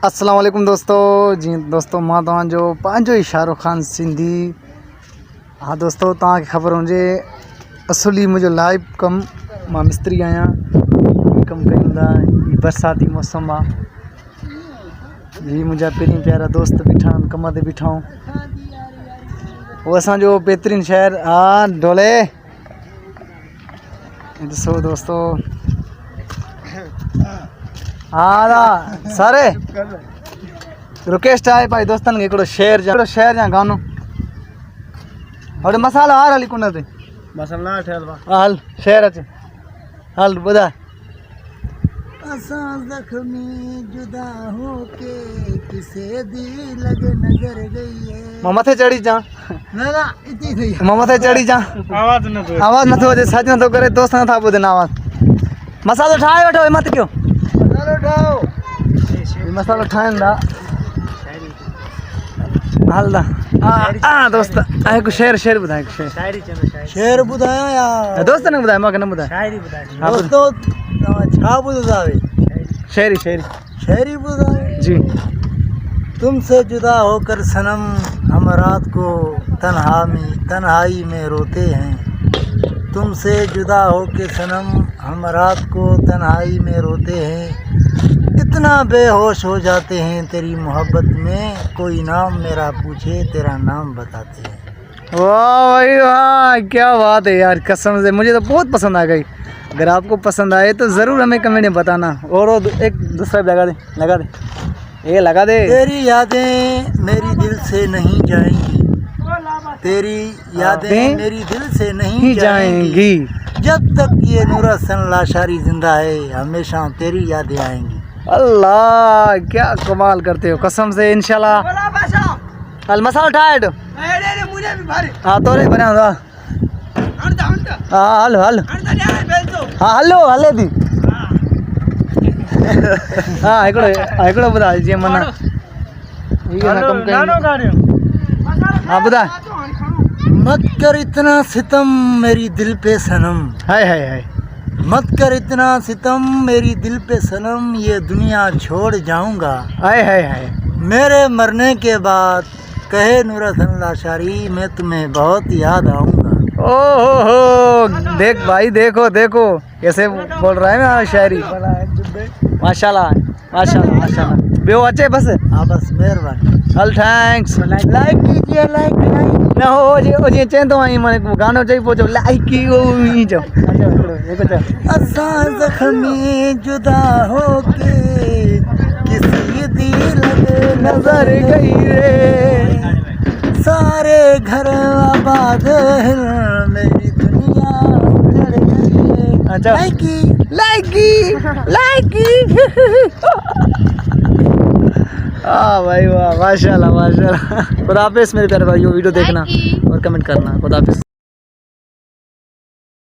अस्सलाम वालेकुम दोस्तों जी दोस्तों मां तव्हांजो पंहिंजो ई शाहरुख खान सिंधी। हाँ दोस्तों तव्हांखे ख़बर हुजे असली मुंहिंजो लाइव कमु मां मिस्त्री आहियां। कमु कयूं था बरसाती मौसम आहे। ही मुंहिंजा पहिरीं प्यारा दोस्त बीठा आहिनि कम ते बीठा आहियूं। उहो असांजो बहितरीनु शहर हा ढोले। ॾिसो दोस्तों हाँ सारे रिक्वेस्ट आहे भाई दोस्तन खे हिकिड़ो शेर जा गानो होॾे मसाला हार हली कुन ते मसाला ठहल बा हल शेर अचे हल ॿुधाए। असां ज़ख्मी जुदा हो के किसे दी लगे नजर गई है। मां मथे चढ़ी जा ना इतनी सही मां मथे चढ़ी जा आवाज नथो अचे सच नथो करे दोस्त नथा ॿुधनि आवाज़। मसालो ठाहे वठो हिमत कयो मसालो ठाहिनि था हलदा। हाँ दोस्त हिकु शेर ॿुधाए हिकु शेर ॿुधायां यार दोस्त ने ॿुधाए मूंखे न ॿुधाए। दोस्तों छा ॿुधावे शायरी ॿुधाए जी। तुमसे जुदा होकर सनम हम रात को तन्हाई में रोते हैं। तुमसे जुदा होकर सनम हम रात को तन्हाई में रोते हैं। इतना बेहोश हो जाते हैं तेरी मोहब्बत में, कोई नाम मेरा पूछे तेरा नाम बताते हैं। वाह भाई वाह क्या बात है यार, कसम से मुझे तो बहुत पसंद आ गई। अगर आपको पसंद आए तो ज़रूर हमें कमेंट में बताना। और एक दूसरा भी लगा दे ये लगा दे। तेरी यादें मेरी दिल से नहीं जाएंगी, तेरी यादें मेरी दिल से नहीं जाएंगी। जब तक ये नूर हसन लाशारी जिंदा है हमेशा तेरी यादें आएंगी। अल्लाह क्या कमाल करते हो कसम से। इंशाल्लाह हल मसाला ठाए हाँ तो रे बना हाँ हल हाँ हलो हले दी हाँ हिकिड़ो ॿुधाए जीअं माना हाँ ॿुधाए। मत कर इतना सितम मेरी दिल पे सनम, हाय मत कर इतना सितम मेरी दिल पे सनम, ये दुनिया छोड़ जाऊंगा हाय मेरे मरने के बाद, कहे नूर हसन लाशारी मैं तुम्हें बहुत याद आऊंगा। ओहो देख भाई देखो कैसे बोल रहा है ना शायरी। माशाल्लाह ॿियो अचे बस। हाँ बस मेहरबानी हल थैंक्स। लाइक कीजिए लाइक न हो जीअं चवंदो आहीं मां गानो चई पोइ चओ लाइक की ईअं चओ। असां ज़ख्मी जुदा हो के किसी दी लगे नजर गई रे सारे घर आबाद है मेरी दुनिया उजड़ गई। अच्छा लाइकी हाँ भाई वाह माशाल्लाह खुदा हाफिज़ मेरे प्यारे भाई। वीडियो देखना और कमेंट करना। खुदा हाफिज़।